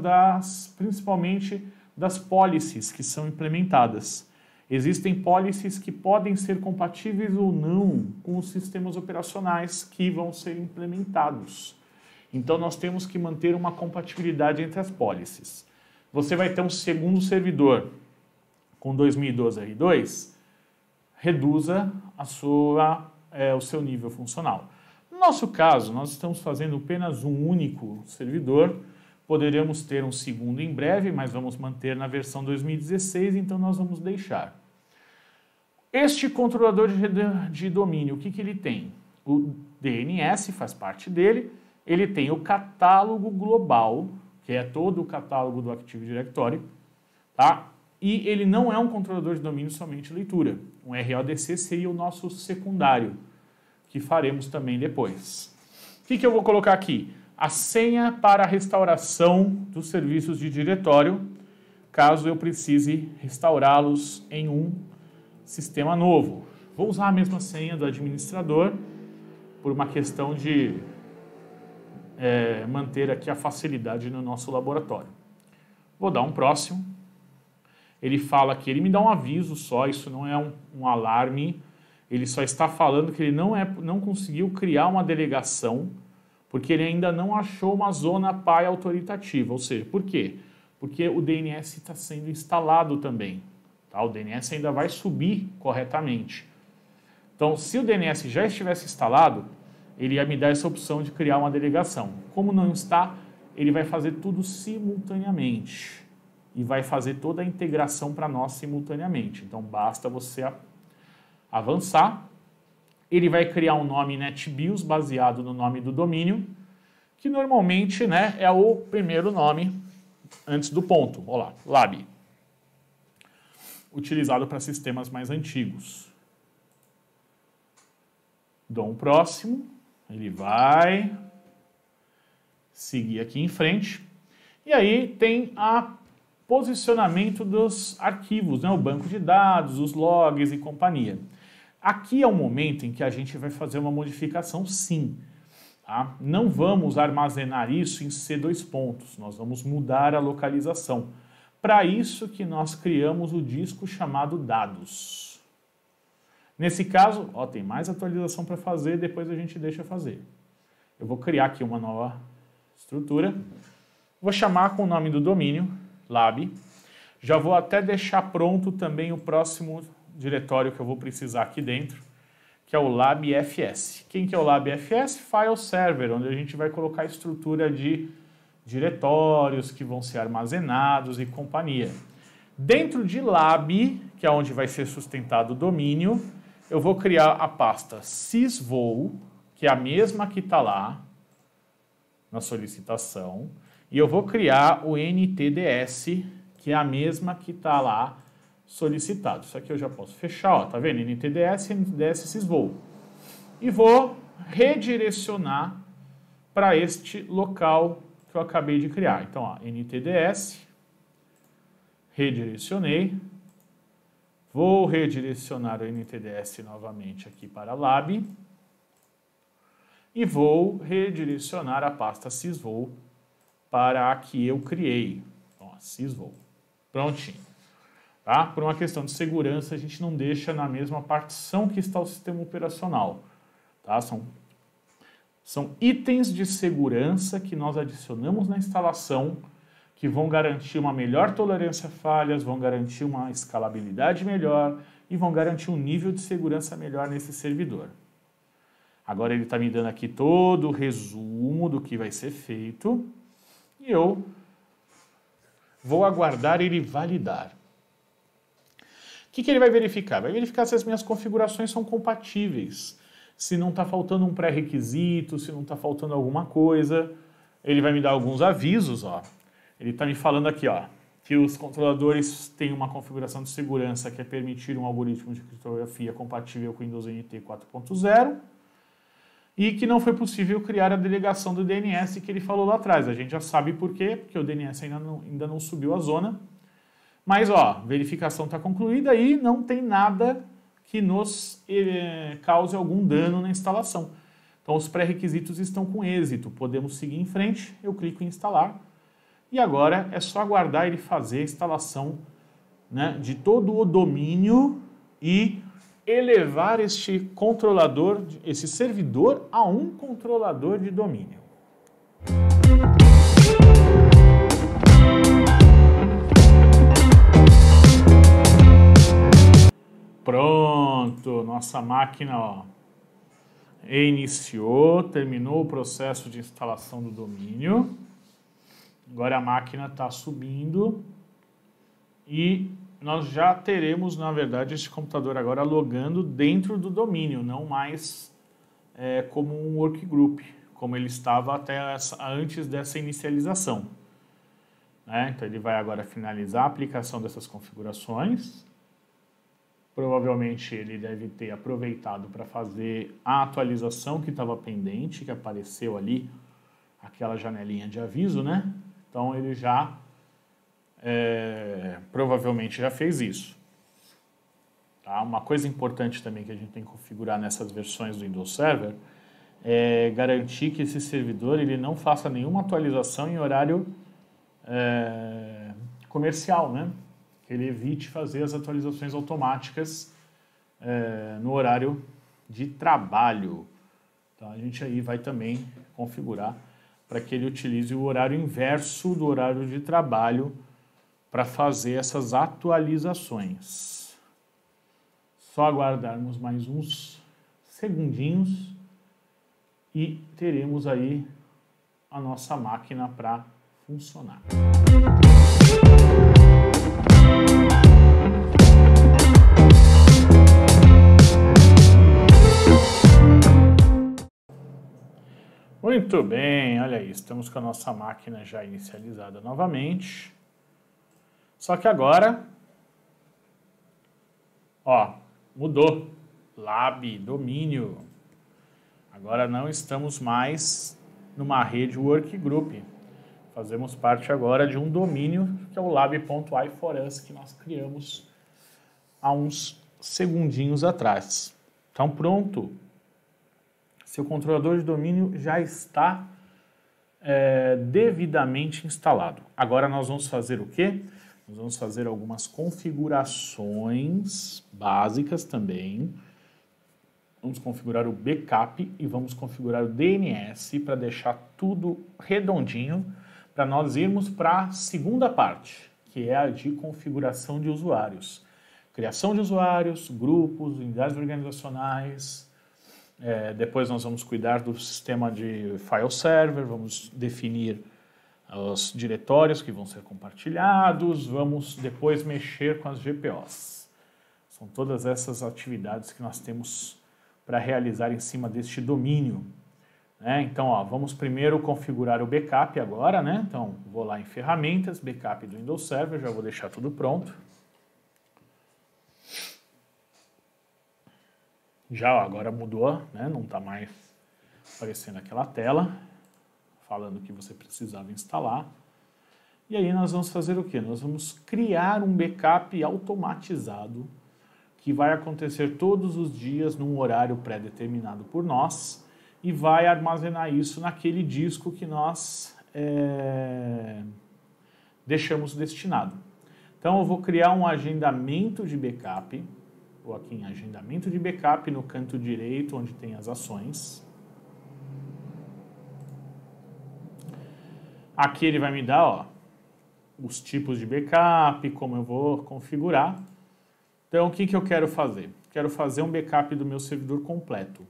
principalmente das policies que são implementadas. Existem policies que podem ser compatíveis ou não com os sistemas operacionais que vão ser implementados. Então nós temos que manter uma compatibilidade entre as policies. Você vai ter um segundo servidor com 2012 R2, reduza o seu nível funcional. No nosso caso, nós estamos fazendo apenas um único servidor, poderemos ter um segundo em breve, mas vamos manter na versão 2016, então nós vamos deixar. Este controlador de domínio, o que ele tem? O DNS faz parte dele, ele tem o catálogo global, que é todo o catálogo do Active Directory, tá? E ele não é um controlador de domínio somente leitura. Um RODC seria o nosso secundário, que faremos também depois. O que eu vou colocar aqui? A senha para a restauração dos serviços de diretório. caso eu precise restaurá-los em um sistema novo. Vou usar a mesma senha do administrador por uma questão de manter aqui a facilidade no nosso laboratório. Vou dar um próximo. Ele fala que ele me dá um aviso só, isso não é um alarme. Ele só está falando que ele não conseguiu criar uma delegação porque ele ainda não achou uma zona PAI autoritativa. Ou seja, por quê? Porque o DNS está sendo instalado também. Tá? O DNS ainda vai subir corretamente. Então, se o DNS já estivesse instalado, ele ia me dar essa opção de criar uma delegação. Como não está, ele vai fazer tudo simultaneamente. E vai fazer toda a integração para nós simultaneamente. Então, basta você avançar. Ele vai criar um nome NetBIOS baseado no nome do domínio, que normalmente, né, é o primeiro nome antes do ponto. Olha lá, lab. Utilizado para sistemas mais antigos. Dou um próximo. Ele vai seguir aqui em frente. E aí tem a posicionamento dos arquivos, né? O banco de dados, os logs e companhia. Aqui é o momento em que a gente vai fazer uma modificação, sim. Tá? Não vamos armazenar isso em C2 pontos, nós vamos mudar a localização. Para isso que nós criamos o disco chamado dados. Nesse caso, ó, tem mais atualização para fazer, depois a gente deixa fazer. Eu vou criar aqui uma nova estrutura. Vou chamar com o nome do domínio, lab. Já vou até deixar pronto também o próximo diretório que eu vou precisar aqui dentro, que é o LabFS. Quem que é o LabFS? File Server, onde a gente vai colocar a estrutura de diretórios que vão ser armazenados e companhia. Dentro de lab, que é onde vai ser sustentado o domínio, eu vou criar a pasta sysvol, que é a mesma que está lá na solicitação, e eu vou criar o NTDS, que é a mesma que está lá solicitado. Isso aqui eu já posso fechar, ó, tá vendo? NTDS sysvol. E vou redirecionar para este local que eu acabei de criar. Então, ó, NTDS, redirecionei. Vou redirecionar o NTDS novamente aqui para lab. E vou redirecionar a pasta sysvol para a que eu criei. Ó, sysvol. Prontinho. Tá? Por uma questão de segurança, a gente não deixa na mesma partição que está o sistema operacional. Tá? São itens de segurança que nós adicionamos na instalação que vão garantir uma melhor tolerância a falhas, vão garantir uma escalabilidade melhor e vão garantir um nível de segurança melhor nesse servidor. Agora ele está me dando aqui todo o resumo do que vai ser feito e eu vou aguardar ele validar. O que ele vai verificar? Vai verificar se as minhas configurações são compatíveis, se não está faltando um pré-requisito, se não está faltando alguma coisa. Ele vai me dar alguns avisos, ó. Ele está me falando aqui, ó, que os controladores têm uma configuração de segurança que é permitir um algoritmo de criptografia compatível com Windows NT 4.0 e que não foi possível criar a delegação do DNS que ele falou lá atrás. A gente já sabe por quê, porque o DNS ainda não subiu a zona. Mas, ó, verificação está concluída e não tem nada que nos cause algum dano na instalação. Então, os pré-requisitos estão com êxito. Podemos seguir em frente. Eu clico em instalar. E agora é só aguardar ele fazer a instalação, né, de todo o domínio e elevar este controlador, esse servidor, a um controlador de domínio. Pronto, nossa máquina, ó, iniciou, terminou o processo de instalação do domínio. Agora a máquina está subindo e nós já teremos, na verdade, este computador agora logando dentro do domínio, não mais como um workgroup, como ele estava até antes dessa inicialização. Então ele vai agora finalizar a aplicação dessas configurações. Provavelmente ele deve ter aproveitado para fazer a atualização que estava pendente, que apareceu ali, aquela janelinha de aviso, né? Então ele já provavelmente já fez isso. Tá? Uma coisa importante também que a gente tem que configurar nessas versões do Windows Server é garantir que esse servidor ele não faça nenhuma atualização em horário comercial, né? Que ele evite fazer as atualizações automáticas no horário de trabalho. Então, a gente aí vai também configurar para que ele utilize o horário inverso do horário de trabalho para fazer essas atualizações. Só aguardarmos mais uns segundinhos e teremos aí a nossa máquina para funcionar. Muito bem, olha aí, estamos com a nossa máquina já inicializada novamente. Só que agora, ó, mudou. Lab, domínio. Agora não estamos mais numa rede workgroup. Fazemos parte agora de um domínio que é o lab.iforus que nós criamos há uns segundinhos atrás. Então pronto. Seu controlador de domínio já está devidamente instalado. Agora nós vamos fazer o quê? Nós vamos fazer algumas configurações básicas também. Vamos configurar o backup e vamos configurar o DNS para deixar tudo redondinho para nós irmos para a segunda parte, que é a de configuração de usuários. Criação de usuários, grupos, unidades organizacionais. Depois nós vamos cuidar do sistema de file server, vamos definir os diretórios que vão ser compartilhados, vamos depois mexer com as GPOs. São todas essas atividades que nós temos para realizar em cima deste domínio. Então, ó, vamos primeiro configurar o backup agora, né? Então, vou lá em ferramentas, backup do Windows Server, já vou deixar tudo pronto. Já, ó, agora mudou, né? Não está mais aparecendo aquela tela falando que você precisava instalar. E aí nós vamos fazer o quê? Nós vamos criar um backup automatizado que vai acontecer todos os dias num horário pré-determinado por nós e vai armazenar isso naquele disco que nós deixamos destinado. Então eu vou criar um agendamento de backup. Vou aqui em agendamento de backup no canto direito, onde tem as ações. Aqui ele vai me dar, ó, os tipos de backup, como eu vou configurar. Então, o que eu quero fazer? Quero fazer um backup do meu servidor completo.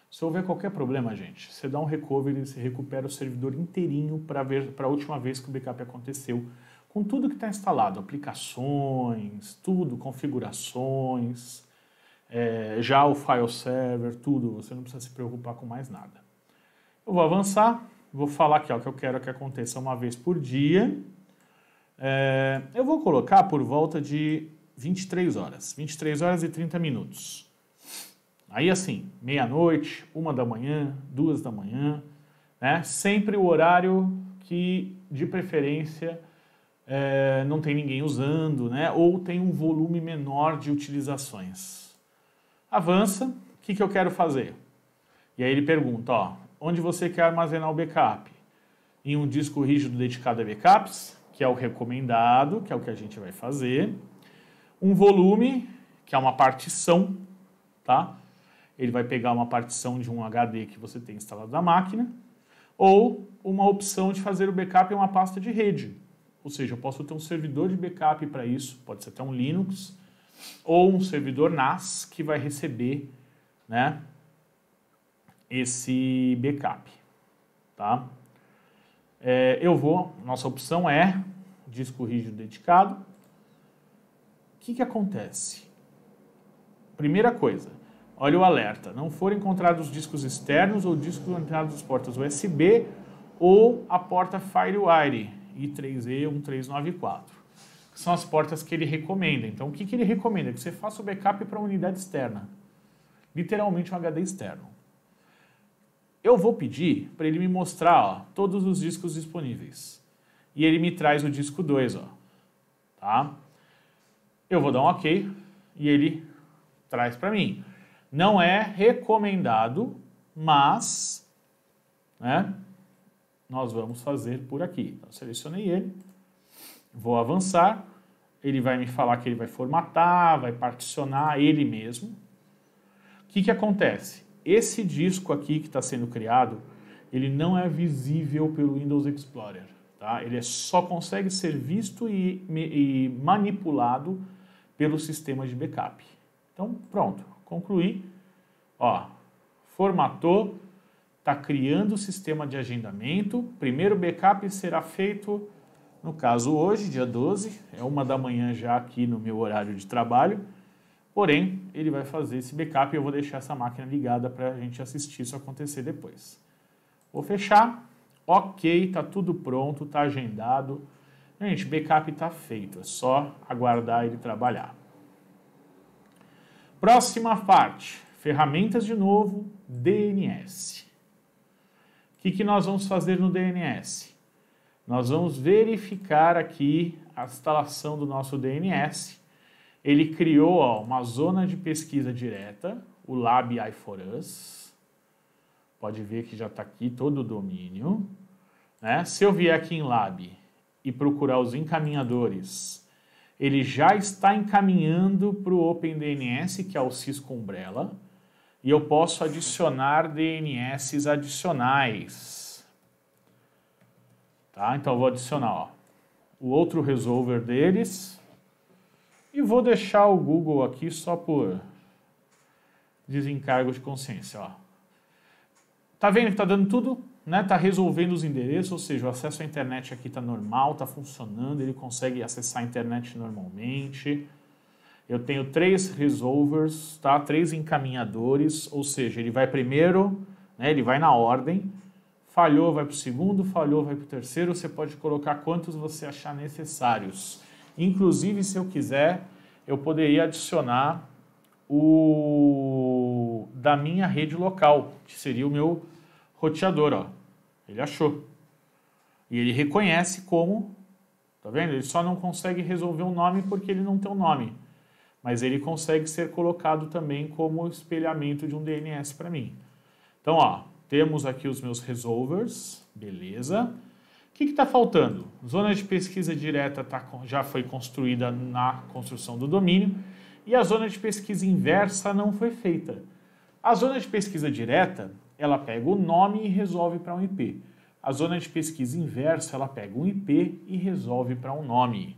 Se houver qualquer problema, gente, você dá um recovery, você recupera o servidor inteirinho para a última vez que o backup aconteceu. Com tudo que está instalado, aplicações, tudo, configurações, já o file server, tudo, você não precisa se preocupar com mais nada. Eu vou avançar, vou falar aqui, ó, que eu quero que aconteça uma vez por dia. Eu vou colocar por volta de 23 horas e 30 minutos. Aí assim, meia-noite, 1 da manhã, 2 da manhã, né? Sempre o horário que, de preferência, não tem ninguém usando, né? Ou tem um volume menor de utilizações. Avança, o que eu quero fazer? E aí ele pergunta, ó, onde você quer armazenar o backup? Em um disco rígido dedicado a backups, que é o recomendado, que é o que a gente vai fazer. Um volume, que é uma partição, tá? Ele vai pegar uma partição de um HD que você tem instalado na máquina, ou uma opção de fazer o backup em uma pasta de rede. Ou seja, eu posso ter um servidor de backup para isso, pode ser até um Linux, ou um servidor NAS que vai receber, né, esse backup. Tá? Nossa opção é disco rígido dedicado. O que acontece? Primeira coisa, olha o alerta, não foram encontrados discos externos ou discos conectados às portas USB ou a porta FireWire I3E1394, que são as portas que ele recomenda. Então, o que ele recomenda? Que você faça o backup para uma unidade externa, literalmente um HD externo. Eu vou pedir para ele me mostrar, ó, todos os discos disponíveis. E ele me traz o disco 2, ó. tá? Eu vou dar um OK e ele traz para mim. Não é recomendado, mas, né, nós vamos fazer por aqui. Então, selecionei ele, vou avançar, ele vai me falar que ele vai formatar, vai particionar ele mesmo. O que acontece? Esse disco aqui que está sendo criado, ele não é visível pelo Windows Explorer, tá? Ele só consegue ser visto e manipulado pelo sistema de backup. Então, pronto, concluí. Ó, formatou, está criando o sistema de agendamento. Primeiro backup será feito, no caso hoje, dia 12, é 1 da manhã já aqui no meu horário de trabalho. Porém, ele vai fazer esse backup e eu vou deixar essa máquina ligada para a gente assistir isso acontecer depois. Vou fechar. Ok, está tudo pronto, está agendado. Gente, backup está feito, é só aguardar ele trabalhar. Próxima parte, ferramentas de novo, DNS. O que nós vamos fazer no DNS? Nós vamos verificar aqui a instalação do nosso DNS. Ele criou uma zona de pesquisa direta, o Lab i4us. Pode ver que já está aqui todo o domínio, né? Se eu vier aqui em Lab e procurar os encaminhadores, ele já está encaminhando para o OpenDNS, que é o Cisco Umbrella, e eu posso adicionar DNS adicionais. Tá? Então eu vou adicionar, ó, o outro resolver deles e vou deixar o Google aqui só por desencargo de consciência. Ó. Tá vendo que está dando tudo? Né? Tá resolvendo os endereços, ou seja, o acesso à internet aqui está normal, está funcionando, ele consegue acessar a internet normalmente. Eu tenho 3 resolvers, tá? 3 encaminhadores, ou seja, ele vai primeiro, né? Ele vai na ordem, falhou, vai para o segundo, falhou, vai para o terceiro, você pode colocar quantos você achar necessários. Inclusive, se eu quiser, eu poderia adicionar o da minha rede local, que seria o meu roteador, ó. Ele achou. E ele reconhece como, tá vendo? Ele só não consegue resolver um nome porque ele não tem um nome. Mas ele consegue ser colocado também como espelhamento de um DNS para mim. Então, ó, temos aqui os meus resolvers, beleza. O que está faltando? Zona de pesquisa direta já foi construída na construção do domínio e a zona de pesquisa inversa não foi feita. A zona de pesquisa direta, ela pega o nome e resolve para um IP. A zona de pesquisa inversa, ela pega um IP e resolve para um nome.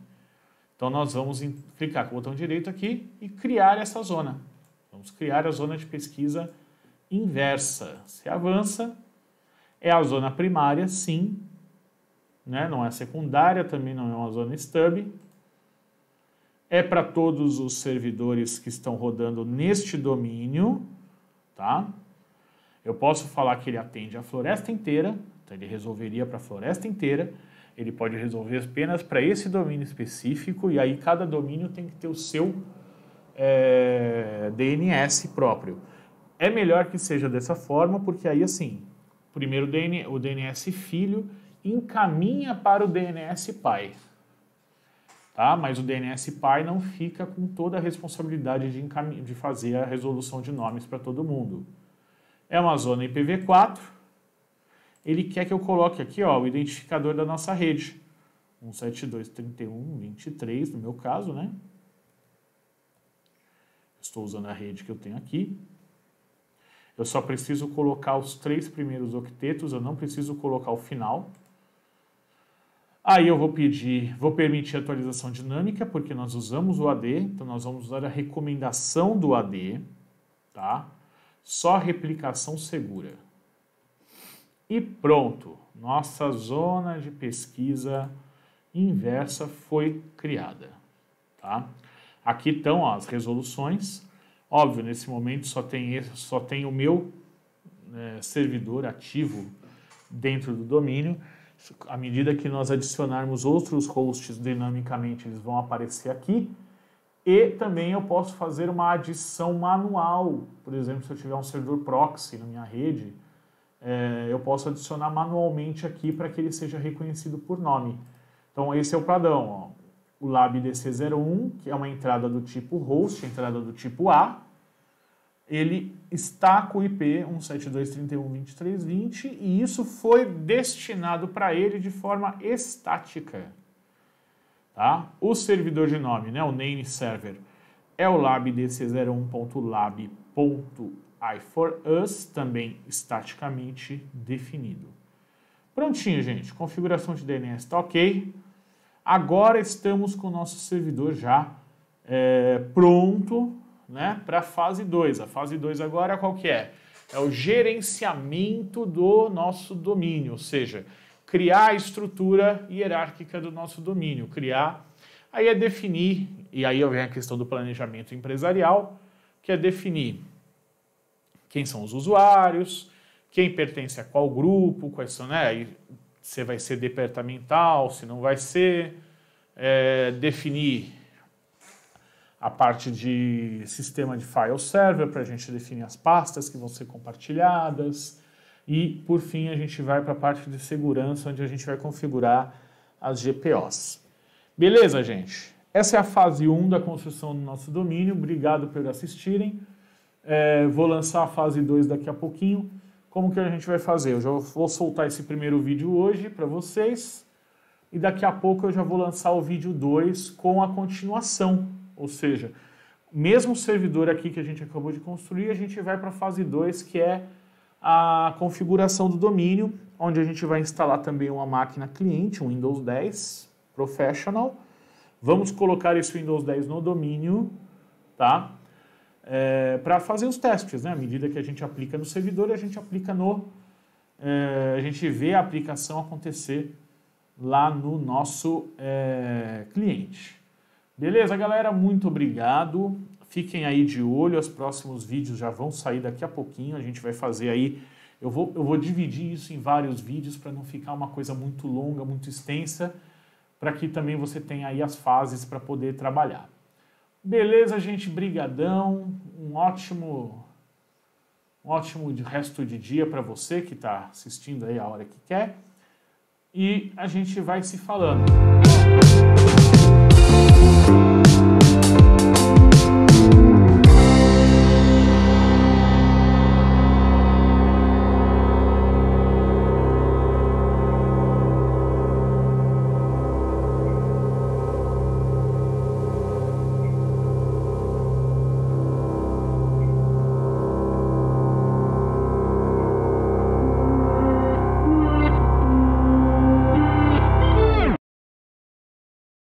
Então, nós vamos clicar com o botão direito aqui e criar essa zona. Vamos criar a zona de pesquisa inversa. Se avança, é a zona primária, sim. Né? Não é secundária, também não é uma zona stub. É para todos os servidores que estão rodando neste domínio. Tá? Eu posso falar que ele atende a floresta inteira, então ele resolveria para a floresta inteira. Ele pode resolver apenas para esse domínio específico, e aí cada domínio tem que ter o seu DNS próprio. É melhor que seja dessa forma, porque aí assim, primeiro o DNS filho encaminha para o DNS pai. Tá? Mas o DNS pai não fica com toda a responsabilidade de fazer a resolução de nomes para todo mundo. É uma zona IPv4. Ele quer que eu coloque aqui, ó, o identificador da nossa rede. 172.31.23, no meu caso, né? Estou usando a rede que eu tenho aqui. Eu só preciso colocar os 3 primeiros octetos, eu não preciso colocar o final. Aí eu vou permitir atualização dinâmica, porque nós usamos o AD, então nós vamos usar a recomendação do AD, tá? Só replicação segura. E pronto, nossa zona de pesquisa inversa foi criada. Tá? Aqui estão ó, as resoluções. Óbvio, nesse momento só tem o meu servidor ativo dentro do domínio. À medida que nós adicionarmos outros hosts dinamicamente, eles vão aparecer aqui. E também eu posso fazer uma adição manual. Por exemplo, se eu tiver um servidor proxy na minha rede, eu posso adicionar manualmente aqui para que ele seja reconhecido por nome. Então, esse é o padrão. Ó. o LabDC01, que é uma entrada do tipo host, entrada do tipo A, ele está com o IP 172.31.23.20 e isso foi destinado para ele de forma estática. Tá? O servidor de nome, né, o name server, é o labdc01.lab.iforus, também estaticamente definido. Prontinho, gente. Configuração de DNS está ok. Agora estamos com o nosso servidor já pronto, né, para a fase 2. A fase 2 agora qual que é? É o gerenciamento do nosso domínio, ou seja, criar a estrutura hierárquica do nosso domínio, aí é definir, e aí vem a questão do planejamento empresarial, que é definir quem são os usuários, quem pertence a qual grupo, quais são, né, se vai ser departamental, se não vai ser, definir a parte de sistema de file server, para a gente definir as pastas que vão ser compartilhadas, e, por fim, a gente vai para a parte de segurança, onde a gente vai configurar as GPOs. Beleza, gente? Essa é a fase 1 da construção do nosso domínio. Obrigado por assistirem. Vou lançar a fase 2 daqui a pouquinho. Como que a gente vai fazer? Eu já vou soltar esse primeiro vídeo hoje para vocês. E daqui a pouco eu já vou lançar o vídeo 2 com a continuação. Ou seja, mesmo servidor aqui que a gente acabou de construir, a gente vai para a fase 2, que é a configuração do domínio, onde a gente vai instalar também uma máquina cliente, um Windows 10 Professional. Vamos colocar esse Windows 10 no domínio, tá? Para fazer os testes, né? À medida que a gente aplica no servidor, a gente aplica a gente vê a aplicação acontecer lá no nosso cliente. Beleza, galera? Muito obrigado. Fiquem aí de olho, os próximos vídeos já vão sair daqui a pouquinho. A gente vai fazer aí, eu vou dividir isso em vários vídeos para não ficar uma coisa muito longa, muito extensa, para que também você tenha aí as fases para poder trabalhar. Beleza, gente? Brigadão. Um ótimo resto de dia para você que está assistindo aí a hora que quer. E a gente vai se falando.